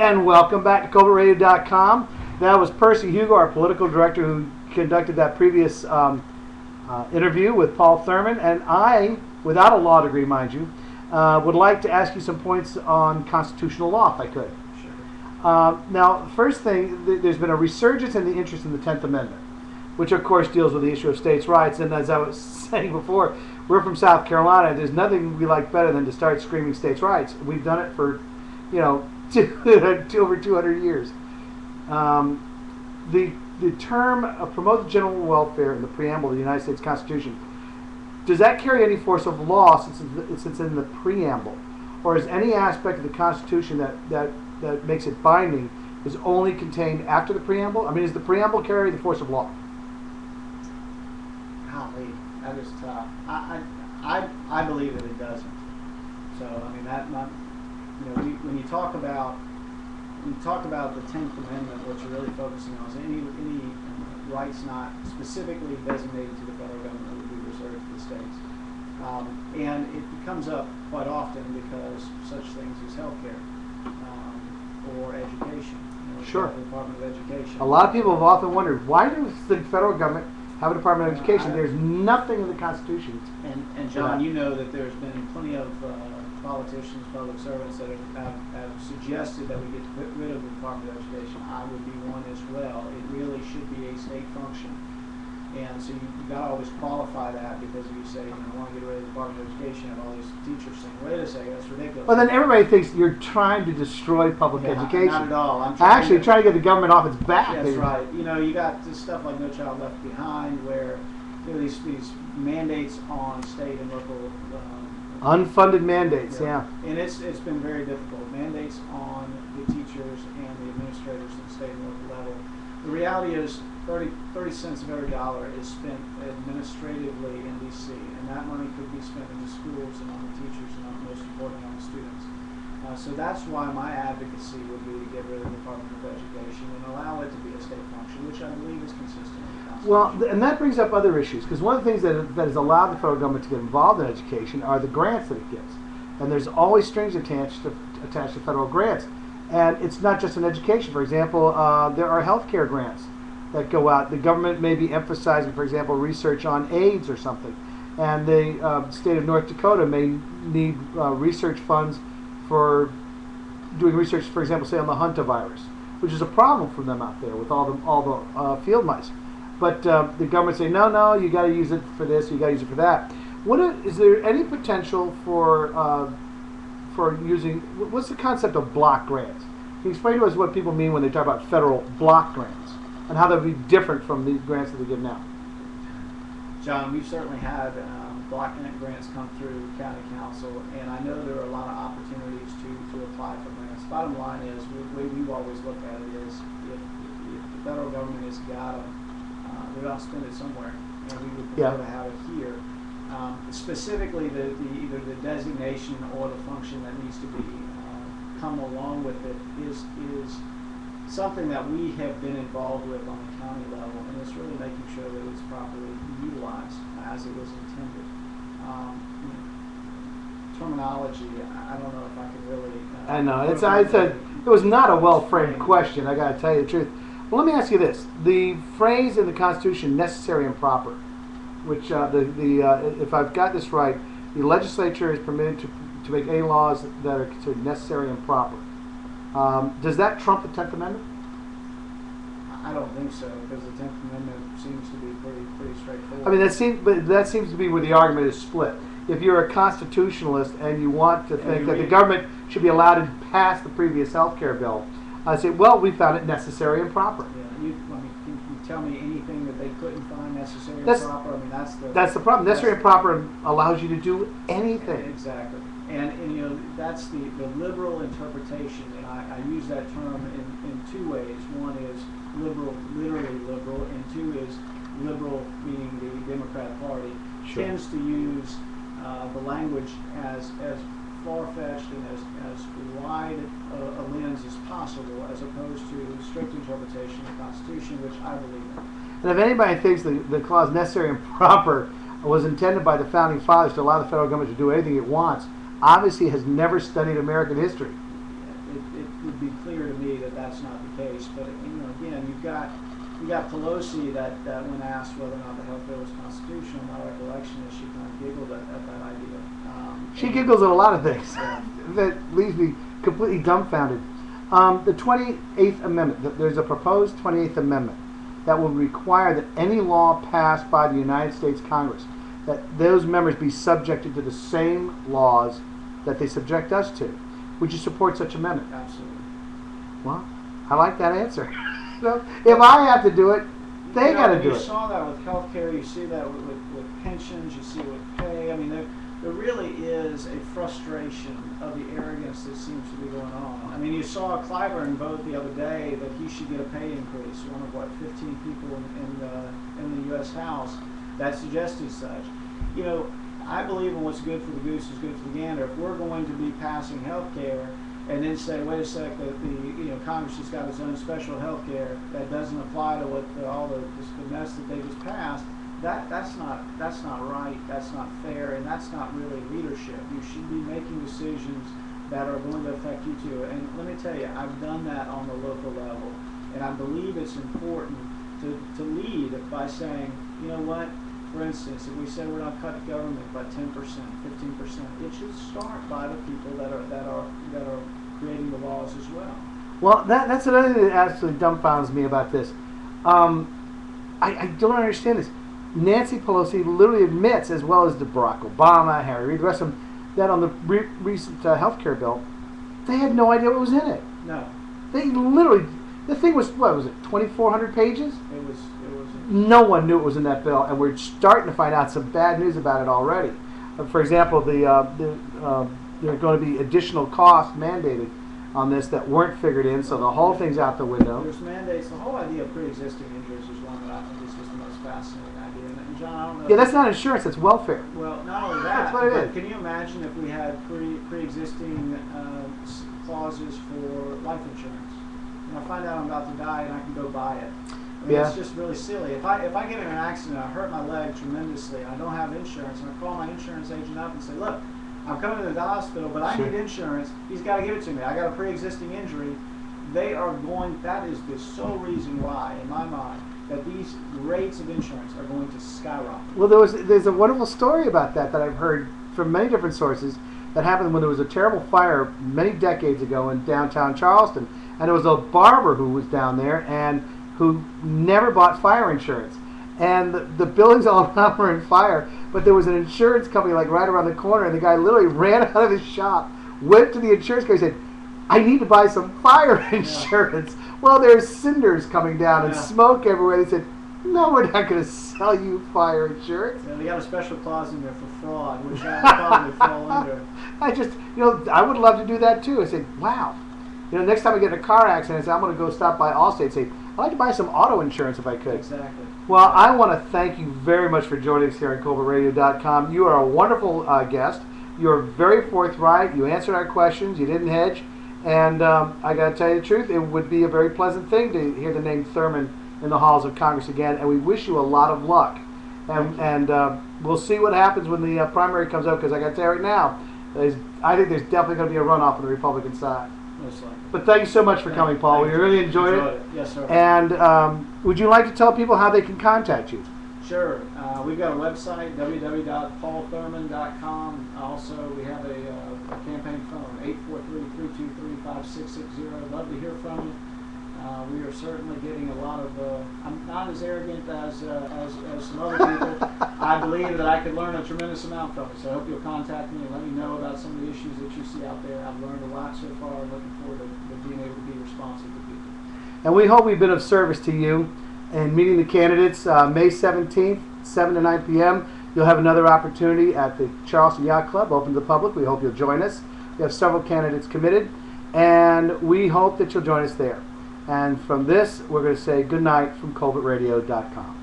And welcome back to CovertRadio.com. That was Percy Hugo, our political director, who conducted that previous interview with Paul Thurmond. And I, without a law degree, mind you, would like to ask you some points on constitutional law, if I could. Sure. Now, first thing, there's been a resurgence in the interest in the 10th Amendment, which of course deals with the issue of states' rights. And as I was saying before, we're from South Carolina. There's nothing we like better than to start screaming states' rights. We've done it for, over 200 years. The term promote the general welfare in the preamble of the United States Constitution, does that carry any force of law since it's in the preamble? Or is any aspect of the Constitution that makes it binding is only contained after the preamble? I mean, does the preamble carry the force of law? Golly, that is tough. I believe that it doesn't. So I mean when you talk about the 10th Amendment, what you're really focusing on is any rights not specifically designated to the federal government that would be reserved to the states. And it comes up quite often because such things as healthcare or education. Sure. The Department of Education. A lot of people have often wondered, why does the federal government have a Department of Education? There's nothing in the Constitution. And John, you know that there's been plenty of politicians, public servants that have suggested that we get rid of the Department of Education. I would be one as well. It really should be a state function. And so you've got to always qualify that, because if you say, I want to get rid of the Department of Education, and all these teachers saying, wait a second, that's ridiculous. Well, then everybody thinks you're trying to destroy public education. Not at all. I'm trying to get the government off its back. That's right. You got this stuff like No Child Left Behind, where these mandates on state and local unfunded mandates, yeah. And it's been very difficult. Mandates on the teachers and the administrators at the state and local level. The reality is 30 cents of every dollar is spent administratively in D.C., and that money could be spent in the schools and on the teachers and most importantly on the students. So that's why my advocacy would be to get rid of the Department of Education and allow it to be a state function, which I believe is consistent with the Constitution. Well, and that brings up other issues, because one of the things that has allowed the federal government to get involved in education are the grants that it gives. And there's always strings attached to federal grants. And it's not just in education. For example, there are healthcare grants that go out. The government may be emphasizing, for example, research on AIDS or something. And the state of North Dakota may need research funds for doing research, for example, say on the hantavirus, which is a problem for them out there with all the field mice. But the government say, no, you got to use it for this, you got to use it for that. Is there any potential for using? What's the concept of block grants? Can you explain to us what people mean when they talk about federal block grants and how that would be different from the grants that they give now? John, we've certainly had block grants come through county council, and I know there are a lot of opportunities to apply for grants. Bottom line is, the way we've always looked at it is, if the federal government has got them, they're going to spend it somewhere, and we would prefer to have it here. Specifically, either the designation or the function that needs to be come along with it is something that we have been involved with on the county level, and it's really making sure that it's properly utilized as it was intended. Terminology, I don't know if I can really. I know it was not a well-framed question. I got to tell you the truth. Well, let me ask you this: the phrase in the Constitution, "necessary and proper," which if I've got this right, the legislature is permitted to make any laws that are considered necessary and proper. Does that trump the 10th Amendment? I don't think so, because the 10th Amendment seems to be pretty straightforward. I mean, that seems to be where the argument is split. If you're a constitutionalist and you want to think that the government should be allowed to pass the previous health care bill, I say, well, we found it necessary and proper. Yeah, can you tell me anything that they couldn't find necessary and proper? I mean, that's the problem. Necessary and proper allows you to do anything. Exactly. And that's the liberal interpretation, and I use that term in two ways. One is liberal, literally liberal, and two is liberal, meaning the Democratic Party, tends to use the language as far-fetched and as wide a lens as possible, as opposed to strict interpretation of the Constitution, which I believe in. And if anybody thinks the clause necessary and proper was intended by the Founding Fathers to allow the federal government to do anything it wants, obviously has never studied American history. it would be clear to me that that's not the case. But again, you got Pelosi that when asked whether or not the health bill was constitutional, my recollection is she kind of giggled at that idea. She giggles at a lot of things Yeah. that leaves me completely dumbfounded. The 28th Amendment, there's a proposed 28th Amendment that will require that any law passed by the United States Congress, that those members be subjected to the same laws that they subject us to. Would you support such amendment? Absolutely. Well, I like that answer. If I have to do it, they got to do You it. saw that with healthcare. You see that with pensions. You see it with pay. I mean, there really is a frustration of the arrogance that seems to be going on. I mean, you saw Clyburn vote the other day that he should get a pay increase. One of 15 people in the U.S. House that suggested such. I believe in what's good for the goose is good for the gander. If we're going to be passing health care and then say, wait a sec, the Congress has got its own special health care that doesn't apply to what all the mess that they just passed, that's not right, that's not fair, and that's not really leadership. You should be making decisions that are going to affect you too. And let me tell you, I've done that on the local level, and I believe it's important to lead by saying, you know what? For instance, if we say we're going to cut government by 10%, 15%, it should start by the people that are creating the laws as well. Well, that's another thing that absolutely dumbfounds me about this. I don't understand this. Nancy Pelosi literally admits, as well as the Barack Obama, Harry Reid, the rest of them, that on the recent health care bill, they had no idea what was in it. No. They literally, the thing was, what was it, 2,400 pages? It was. No one knew it was in that bill, and we're starting to find out some bad news about it already. For example, there are going to be additional costs mandated on this that weren't figured in, so the whole thing's out the window. There's mandates. The whole idea of pre-existing injuries is one that I think is just the most fascinating idea. And John, I don't know. Yeah, that's not insurance; that's welfare. Well, not only that, That's what it is. Can you imagine if we had pre-existing clauses for life insurance? I find out I'm about to die and I can go buy it. I mean, It's just really silly. If I get in an accident, I hurt my leg tremendously, and I don't have insurance, and I call my insurance agent up and say, look, I'm coming to the hospital, but I need insurance. He's got to give it to me. I got a pre-existing injury. That is the sole reason why, in my mind, that these rates of insurance are going to skyrocket. Well, there's a wonderful story about that I've heard from many different sources that happened when there was a terrible fire many decades ago in downtown Charleston, and there was a barber who was down there and who never bought fire insurance. And the buildings all around were in fire, but there was an insurance company like right around the corner, and the guy literally ran out of his shop, went to the insurance company and said, I need to buy some fire insurance. Well, there's cinders coming down and smoke everywhere. They said, no, we're not going to sell you fire insurance. Yeah, they got a special clause in there for fraud, which I would probably fall under. I would love to do that too. I said, wow. Next time I get in a car accident, I say, I'm going to go stop by Allstate and say, I'd like to buy some auto insurance if I could. Exactly. Well, I want to thank you very much for joining us here at ColbertRadio.com. You are a wonderful guest. You're very forthright. You answered our questions. You didn't hedge. And I got to tell you the truth, it would be a very pleasant thing to hear the name Thurmond in the halls of Congress again. And we wish you a lot of luck. And we'll see what happens when the primary comes up, because I got to tell you right now, I think there's definitely going to be a runoff on the Republican side. Most likely. But thank you so much for coming, Paul. We really enjoyed it. Yes, sir. And would you like to tell people how they can contact you? Sure. We've got a website, www.paulthurmond.com. Also, we have a campaign phone, 843-323-5660. I'd love to hear from you. We are certainly getting a lot of, I'm not as arrogant as some other people. I believe that I could learn a tremendous amount from it. So I hope you'll contact me and let me know about some of the issues that you see out there. I've learned a lot so far. I'm looking forward to being able to be responsive to people. And we hope we've been of service to you in meeting the candidates May 17th, 7 to 9 p.m. You'll have another opportunity at the Charleston Yacht Club, open to the public. We hope you'll join us. We have several candidates committed, and we hope that you'll join us there. And from this, we're going to say good night from ColbertRadio.com.